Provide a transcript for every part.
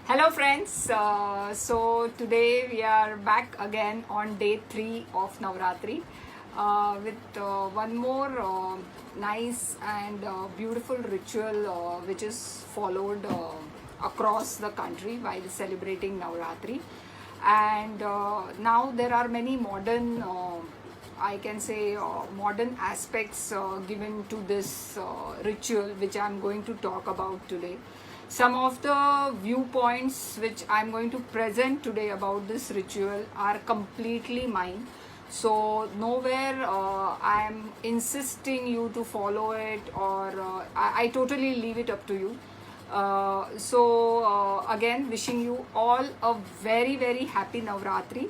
Hello friends, so today we are back again on day 3 of Navratri with one more nice and beautiful ritual which is followed across the country while celebrating Navratri. And now there are many modern, I can say, modern aspects given to this ritual which I am going to talk about today. Some of the viewpoints which I'm going to present today about this ritual are completely mine. So nowhere I am insisting you to follow it, or I totally leave it up to you. Again, wishing you all a very happy Navratri.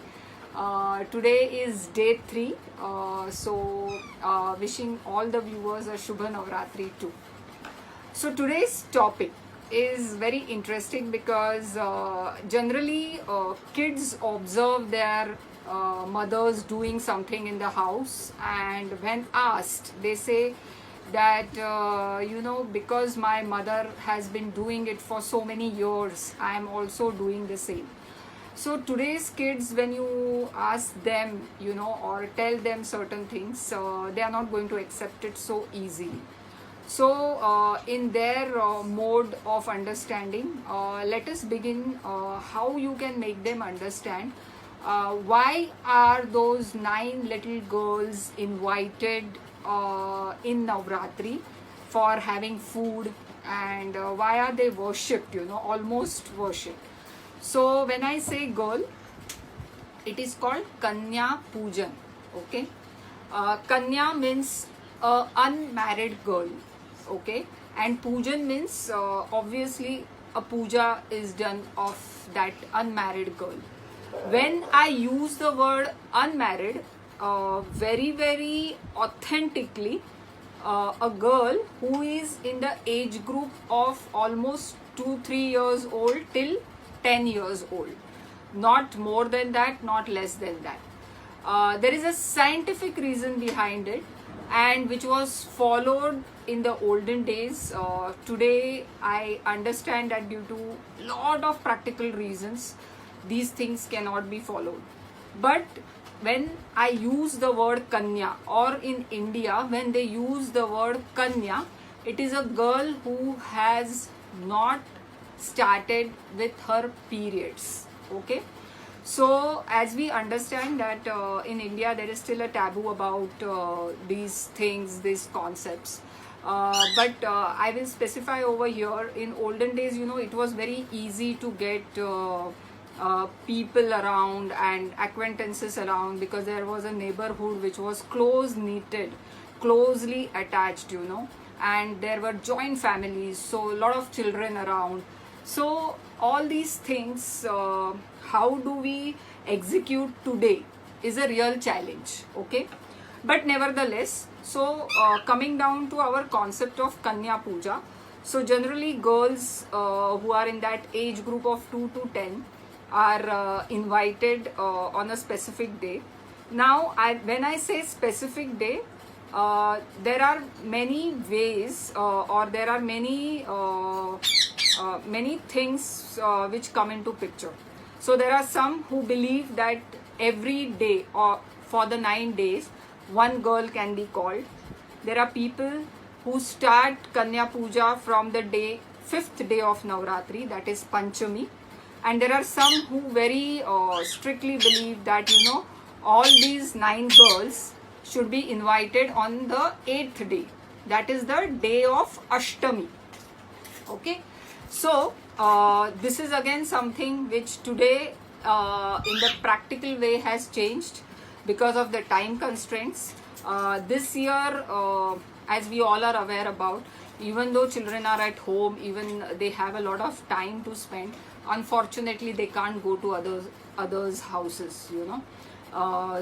Today is day 3, wishing all the viewers a Shubha Navratri too. So today's topic is very interesting because generally kids observe their mothers doing something in the house, and when asked they say that because my mother has been doing it for so many years, I am also doing the same. So today's kids, when you ask them or tell them certain things, they are not going to accept it so easily. So in their mode of understanding, let us begin how you can make them understand why are those 9 little girls invited in Navratri for having food, and why are they worshipped, almost worshipped. So when I say girl, it is called Kanya Pujan. Okay, Kanya means unmarried girl. Okay, and pujan means obviously a puja is done of that unmarried girl. When I use the word unmarried, very authentically, a girl who is in the age group of almost 2-3 years old till 10 years old, not more than that, not less than that. There is a scientific reason behind it, and which was followed in the olden days. Today I understand that due to lot of practical reasons these things cannot be followed. But when I use the word Kanya, or in India when they use the word Kanya, it is a girl who has not started with her periods. Okay, so as we understand that in India there is still a taboo about these things, these concepts. But I will specify over here. In olden days, it was very easy to get people around and acquaintances around, because there was a neighborhood which was close knitted, closely attached, and there were joint families, so a lot of children around. So all these things, how do we execute today is a real challenge. Okay, but nevertheless, so coming down to our concept of Kanya Puja, so generally girls who are in that age group of 2 to 10 are invited on a specific day. Now when I say specific day, there are many ways or there are many things which come into picture. So there are some who believe that every day or for the 9 days one girl can be called. There are people who start Kanya Puja from the 5th day of Navratri, that is Panchami. And there are some who very strictly believe that all these 9 girls should be invited on the 8th day, that is the day of Ashtami. Okay, so this is again something which today in the practical way has changed because of the time constraints. This year, as we all are aware about, even though children are at home, even they have a lot of time to spend, unfortunately they can't go to others houses,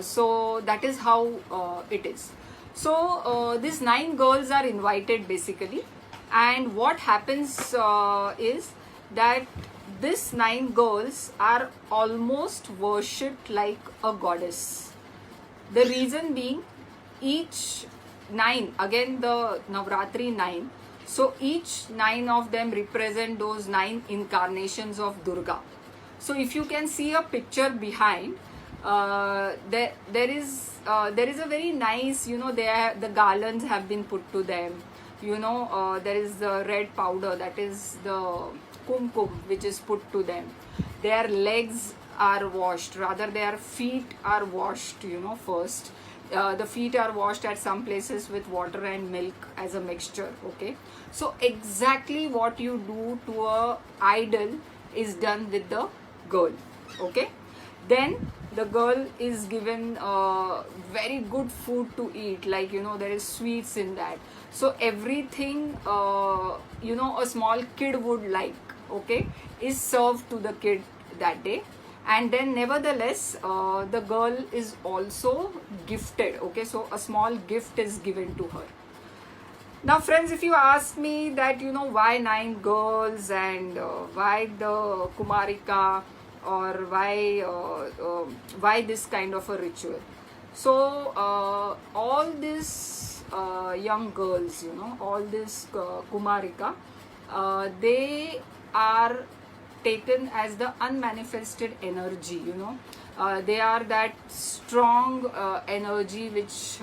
so that is how it is. So these 9 girls are invited basically, and what happens is that these 9 girls are almost worshipped like a goddess. The reason being, each 9, again the Navratri 9, So each 9 of them represent those 9 incarnations of Durga. So if you can see a picture behind, there is a very nice, the garlands have been put to them. There is the red powder, that is the kumkum, which is put to them. Their legs are washed, rather their feet are washed, first. The feet are washed at some places with water and milk as a mixture. Okay, so exactly what you do to a idol is done with the girl. Okay, then the girl is given very good food to eat, like there is sweets in that. So everything a small kid would like, okay, is served to the kid that day. And then nevertheless the girl is also gifted. Okay, so a small gift is given to her. Now friends, if you ask me that why 9 girls, and why the Kumarika, or why this kind of a ritual. So all these young girls, all this Kumarika, they are taken as the unmanifested energy. They are that strong energy which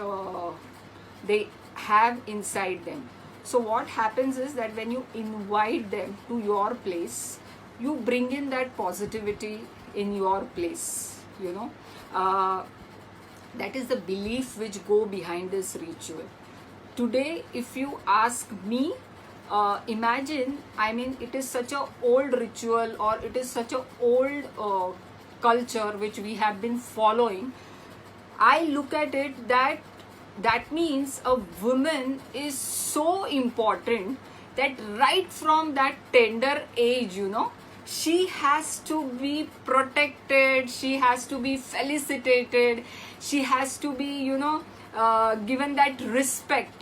they have inside them. So what happens is that when you invite them to your place, you bring in that positivity in your place. That is the belief which go behind this ritual. Today, if you ask me, imagine, it is such a old ritual, or it is such a old culture which we have been following. I look at it that means a woman is so important that right from that tender age, she has to be protected, she has to be felicitated, she has to be, given that respect,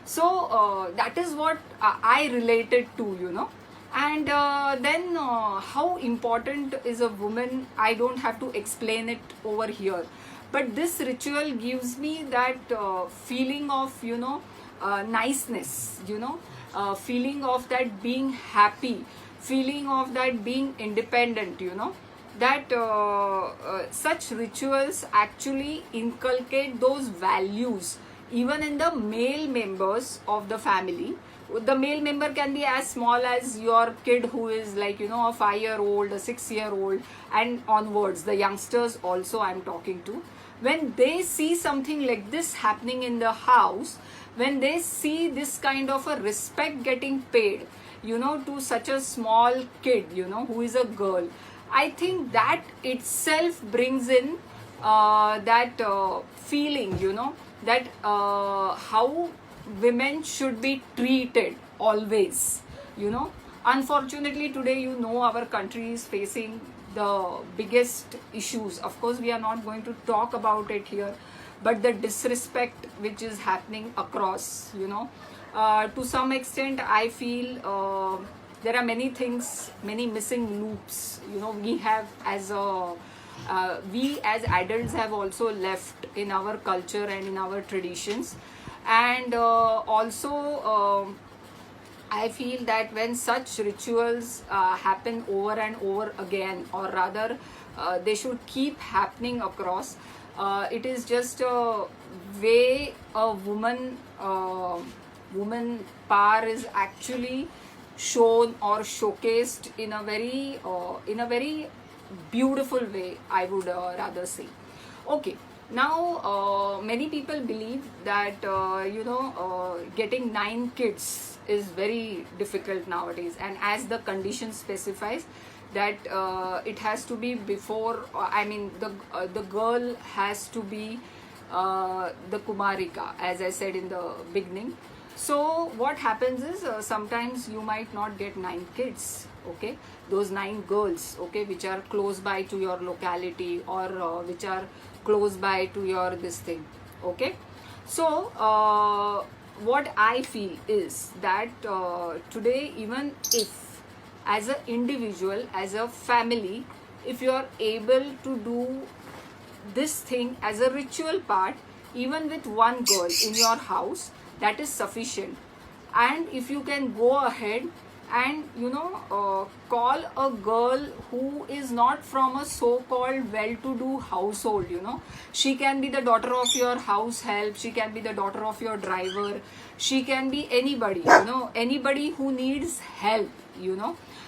So that is what I related to, And then how important is a woman, I don't have to explain it over here. But this ritual gives me that feeling of, niceness, feeling of that being happy, feeling of that being independent, that such rituals actually inculcate those values even in the male members of the family. The male member can be as small as your kid, who is like, a 5-year-old, a 6-year-old, and onwards, the youngsters also I'm talking to. When they see something like this happening in the house, when they see this kind of a respect getting paid, to such a small kid, who is a girl, I think that itself brings in that feeling, that how women should be treated always. Unfortunately today, our country is facing the biggest issues. Of course, we are not going to talk about it here, but the disrespect which is happening across, to some extent, I feel there are many things, many missing loops. We have we as adults have also left in our culture and in our traditions. And also I feel that when such rituals happen over and over again, or rather they should keep happening across, it is just a way a woman power is actually shown or showcased in a very beautiful way, I would rather say. Okay, now many people believe that getting 9 kids is very difficult nowadays, and as the condition specifies that it has to be before, the girl has to be the Kumarika, as I said in the beginning. So what happens is sometimes you might not get 9 kids, okay, those 9 girls, okay, which are close by to your locality, or which are close by to your this thing, okay. So what I feel is that today, even if as an individual, as a family, if you are able to do this thing as a ritual part, even with one girl in your house, that is sufficient. And if you can go ahead and call a girl who is not from a so-called well-to-do household, she can be the daughter of your house help, she can be the daughter of your driver, she can be anybody, anybody who needs help,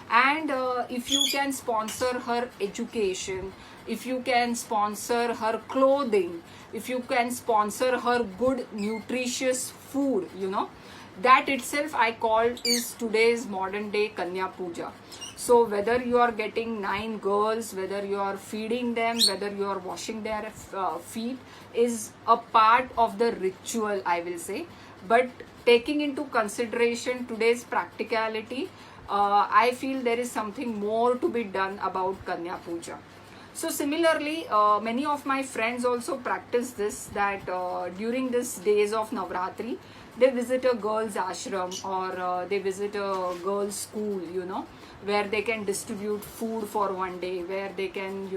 and if you can sponsor her education, if you can sponsor her clothing, if you can sponsor her good nutritious food, that itself I call is today's modern day Kanya Puja. So whether you are getting 9 girls, whether you are feeding them, whether you are washing their feet, is a part of the ritual, I will say. But taking into consideration today's practicality, I feel there is something more to be done about Kanya Puja. So similarly, many of my friends also practice this, that during these days of Navratri, they visit a girls' ashram, or they visit a girls' school, where they can distribute food for one day, where they can,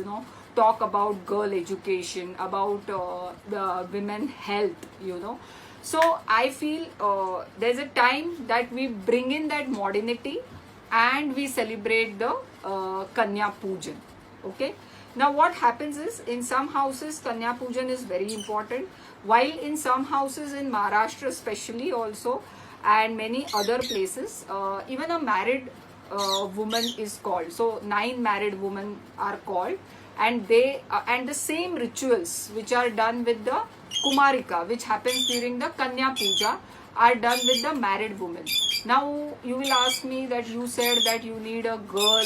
talk about girl education, about the women health, So I feel there's a time that we bring in that modernity and we celebrate the Kanya Pujan. Okay. Now what happens is, in some houses Kanya Pujan is very important, while in some houses in Maharashtra especially also, and many other places, even a married woman is called. So 9 married women are called, and they and the same rituals which are done with the Kumarika, which happens during the Kanya Puja, are done with the married woman. Now you will ask me that you said that you need a girl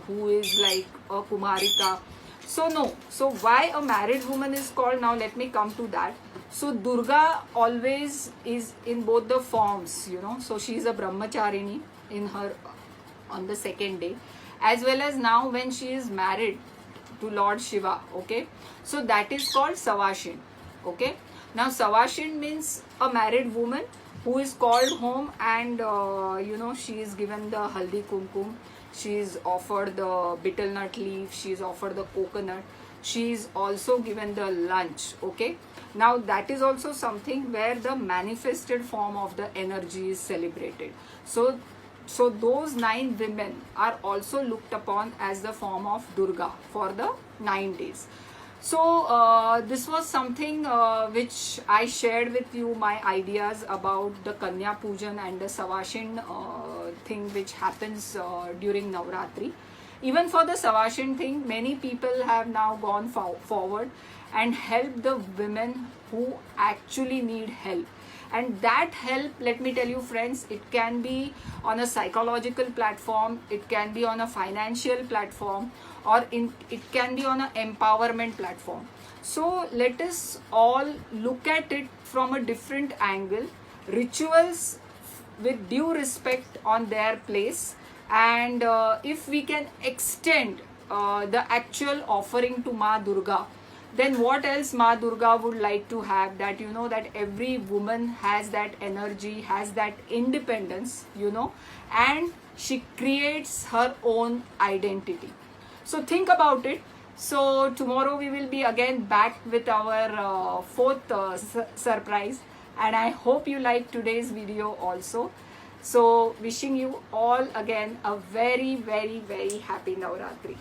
who is like a Kumarika. So no. So why a married woman is called? Now let me come to that. So Durga always is in both the forms, So she is a brahmacharini in her on the second day, as well as now when she is married to Lord Shiva. Okay. So that is called Savashin. Okay. Now Savashin means a married woman who is called home, and she is given the haldi kumkum, she is offered the betel nut leaf, she is offered the coconut, she is also given the lunch. Okay. Now that is also something where the manifested form of the energy is celebrated. So those 9 women are also looked upon as the form of Durga for the 9 days. So this was something which I shared with you, my ideas about the Kanya Pujan and the Savashin thing which happens during Navratri. Even for the Savashin thing, many people have now gone forward and helped the women who actually need help. And that help, let me tell you friends, it can be on a psychological platform, it can be on a financial platform, or it can be on an empowerment platform. So let us all look at it from a different angle. Rituals with due respect on their place, and if we can extend the actual offering to Ma Durga, then what else Ma Durga would like to have? That that every woman has that energy, has that independence, and she creates her own identity. So think about it. So tomorrow we will be again back with our 4th surprise, and I hope you like today's video also. So wishing you all again a very, very, very happy Navratri.